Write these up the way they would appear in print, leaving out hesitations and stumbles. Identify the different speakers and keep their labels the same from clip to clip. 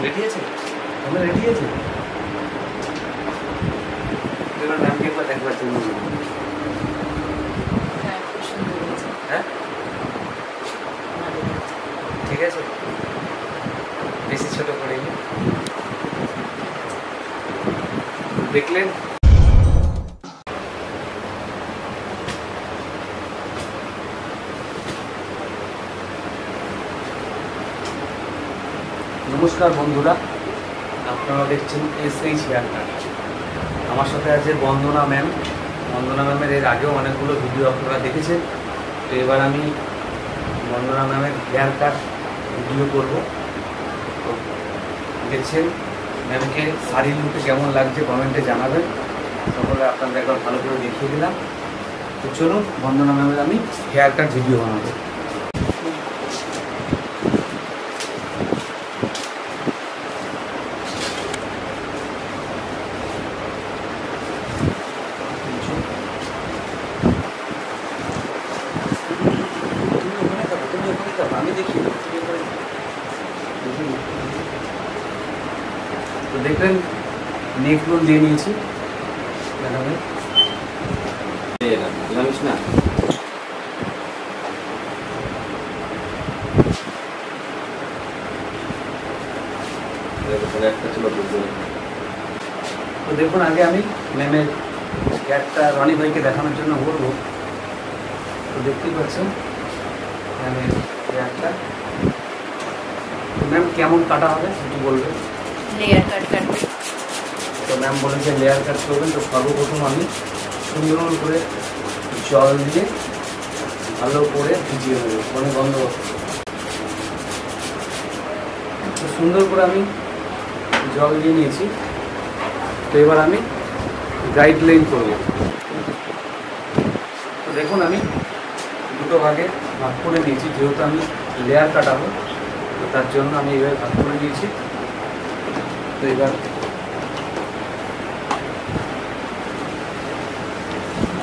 Speaker 1: Ready আছে? তোমরা ready আছে? এবার ম্যামকে একবার দেখবার জন্য হ্যাঁ ঠিক আছে, বেশি ছোট করিনি। দেখলেন নমস্কার বন্ধুরা, আপনারা দেখছেন এসএইচ হেয়ার কাট। আমার সাথে আছে বন্দনা ম্যাম। বন্দনা ম্যামের এর আগেও অনেকগুলো ভিডিও আপনারা দেখেছেন। তো এবার আমি বন্দনা ম্যামের হেয়ার কাট ভিডিও করব। তো দেখছেন ম্যামকে শাড়ির লুকে কেমন লাগছে কমেন্টে জানাবেন। সকলে আপনাদের একবার ভালো করে দেখিয়ে দিলাম। তো চলুন বন্দনা ম্যামের আমি হেয়ার কাট ভিডিও বানাবো। আমি দেখি তো দেখলেন নেক রোল দিয়ে নিয়েছি। জানিস না তো দেখুন, আগে আমি ম্যামের হেয়ারটা রনি ভাইকে দেখানোর জন্য বলবো। তো দেখতেই পাচ্ছেন ম্যামের হেয়ারটা। তো ম্যাম কেমন কাটা হবে সেটি বলবেন।
Speaker 2: লেয়ার কাট কাটবে।
Speaker 1: তো ম্যাম বলেছে লেয়ার কাট করবেন। তো সর্বপ্রথম আমি সুন্দর করে জল দিয়ে ভালো করে ভিজিয়ে নেব, মানে বন্ধ করতে। তো সুন্দর করে আমি জল দিয়ে নিয়েছি। তো এবার আমি গাইডলাইন করব। তো দেখুন আমি দুটো ভাগে ভাগ করে নিয়েছি, যেহেতু আমি লেয়ার কাটাবো। তো তার জন্য আমি এইভাবে ভাগ করে নিয়েছি। তো এবার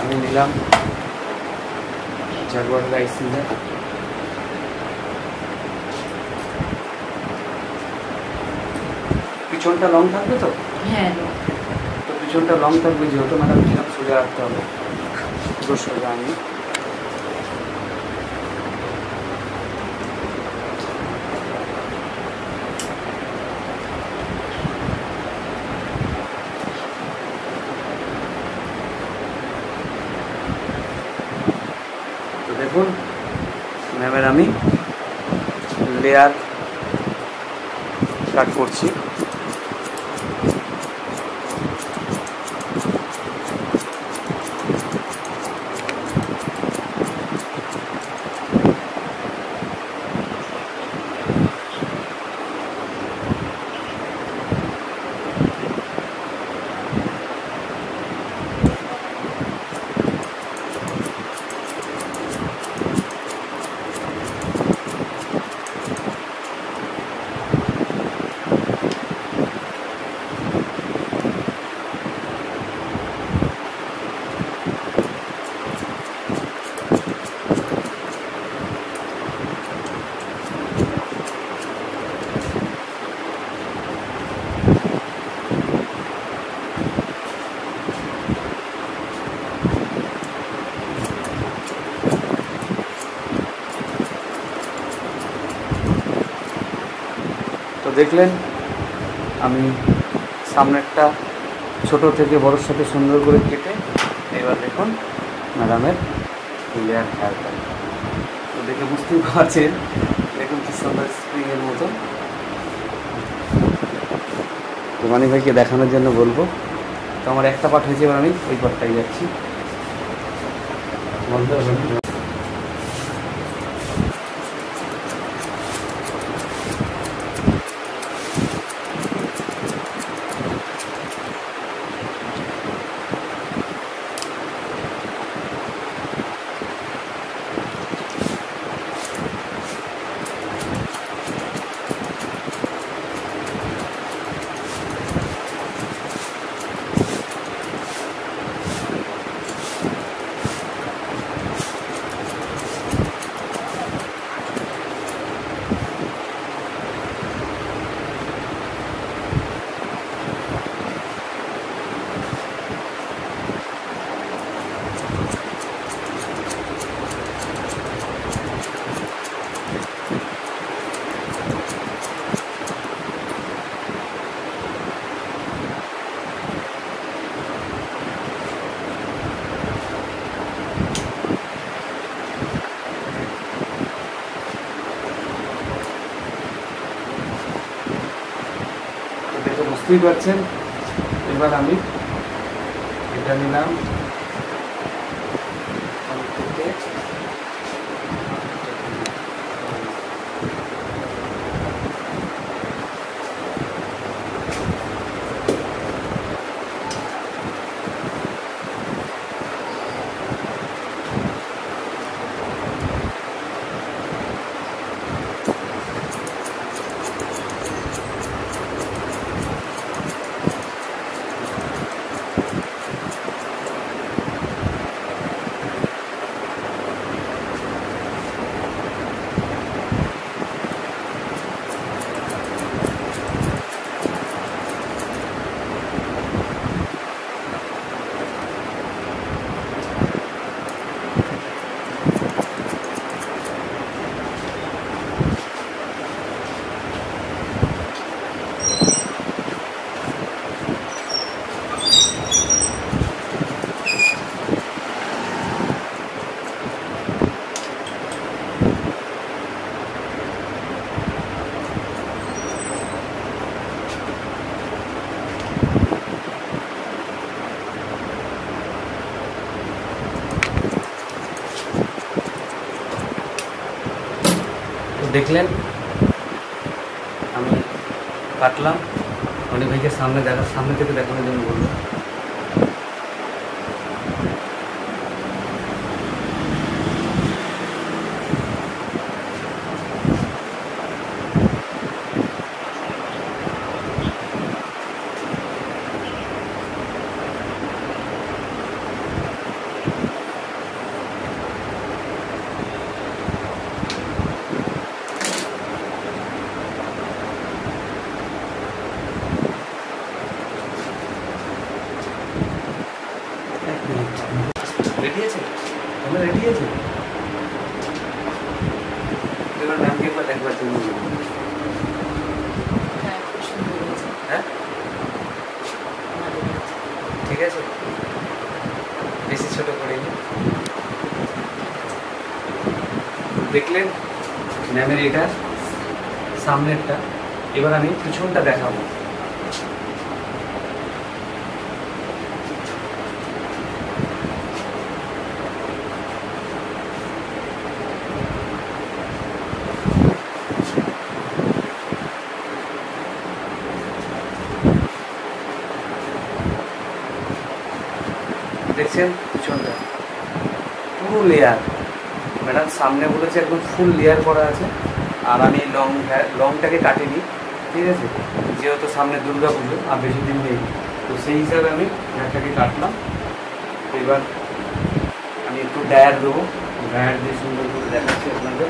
Speaker 1: আমি নিলাম জাগুয়ার রাইস সিজার। পিছনটা লং থাকবে তো?
Speaker 2: হ্যাঁ,
Speaker 1: তো পিছনটা লং থাকবে, যেহেতু ম্যাডাম কিরকম সোজা রাখতে হবে, পুরো সোজা আমি দেখুন ম্যামের আমি লেয়ার কাট করছি। তো দেখলেন আমি সামনেরটা ছোট থেকে বড়োর সাথে সুন্দর করে কেটে এবার দেখুন ম্যাডামের লেয়ার হেয়ার কাট। তো দেখে বুঝতেই পারছেন, দেখুন কি সুন্দর স্প্রিংয়ের মতো। রোমানি ভাইকে দেখানোর জন্য বলবো। তো আমার একটা পার্ট হয়েছে, এবার আমি ওই পার্টটাই যাচ্ছি। বুঝতেই পারছেন। এবার আমি এটা নিলাম দেখলেন আমি কাটলাম। অনেক ভাইকে সামনে থেকে দেখানোর জন্য বলবো। রেডি আছে? তোমরা রেডি আছে? এবার ম্যামকে একবার দেখবার জন্য হ্যাঁ ঠিক আছে, বেশি ছোট করিনি। দেখলেন ম্যামের এটা সামনেরটা। এবার আমি পিছনটা দেখাবো। দেখছেন পিছনটা পুরো লেয়ার। ম্যাডাম সামনে বলেছে একদম ফুল লেয়ার করা আছে। আর আমি লংটাকে কাটিনি, ঠিক আছে, যেহেতু সামনে দুর্গা পুজো আর বেশি দিন নেই, তো সেই হিসাবে আমি হেয়ারটাকে কাটলাম। এবার আমি একটু ডায়ার দেবো, ডায়ার দিয়ে সুন্দর করে দেখাচ্ছি আপনাদের।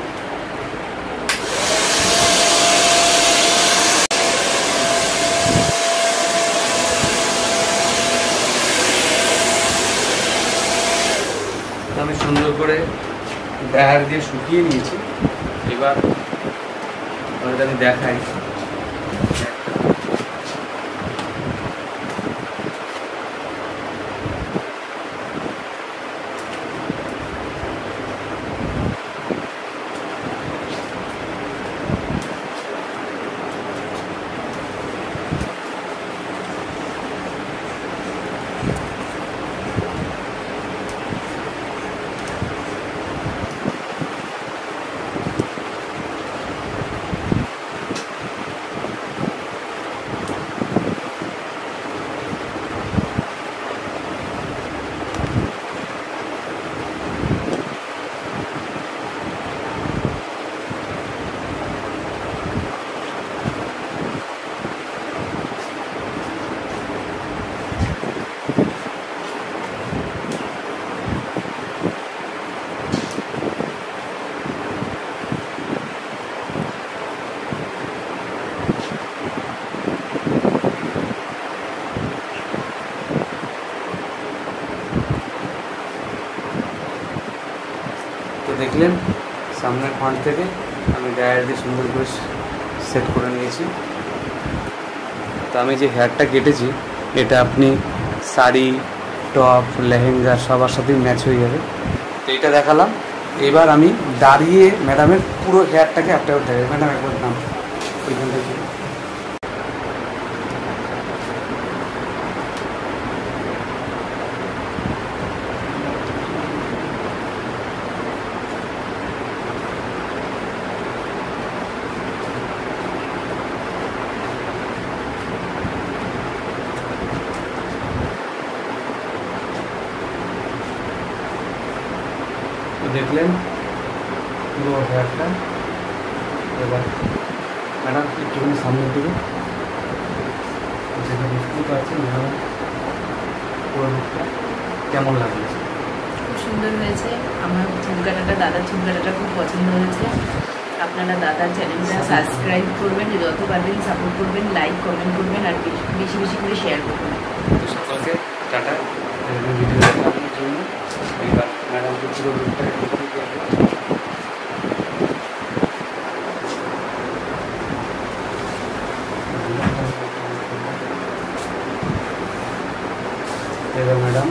Speaker 1: আমি সুন্দর করে ডায়ার দিয়ে শুকিয়ে নিয়েছি। এবার আমি দেখাই। দেখলেন সামনের ফ্রন্ট থেকে আমি ডায়ার দিয়ে সুন্দর করে সেট করে নিয়েছি। তো আমি যে হেয়ারটা কেটেছি এটা আপনি শাড়ি, টপ, লেহেঙ্গা সবার সাথেই ম্যাচ হয়ে যাবে। তো এটা দেখালাম। এবার আমি দাঁড়িয়ে ম্যাডামের পুরো হেয়ারটাকে একটা দেখাই। ম্যাডাম একবার নাম ওইখান থেকে দেখলেন পুরো হেয়ারটা। এবার ম্যাডাম একটুখানি সামনের দিকে, যেটা বুঝতেই পারছেন ম্যাডাম পুরো লুকটা কেমন লাগলো?
Speaker 2: খুব সুন্দর হয়েছে। আমার চুল কাটাটা, দাদার চুল কাটাটা খুব পছন্দ হয়েছে। আপনারা দাদার চ্যানেলটা সাবস্ক্রাইব করবেন, যত পারবেন সাপোর্ট করবেন, লাইক কমেন্ট করবেন আর বেশি বেশি করে শেয়ার করবেন।
Speaker 1: তো সকলকে টাটা, ভিডিও দেখানোর জন্য। এবার ম্যাডামকে পুরো লুকটা এবার ম্যাডাম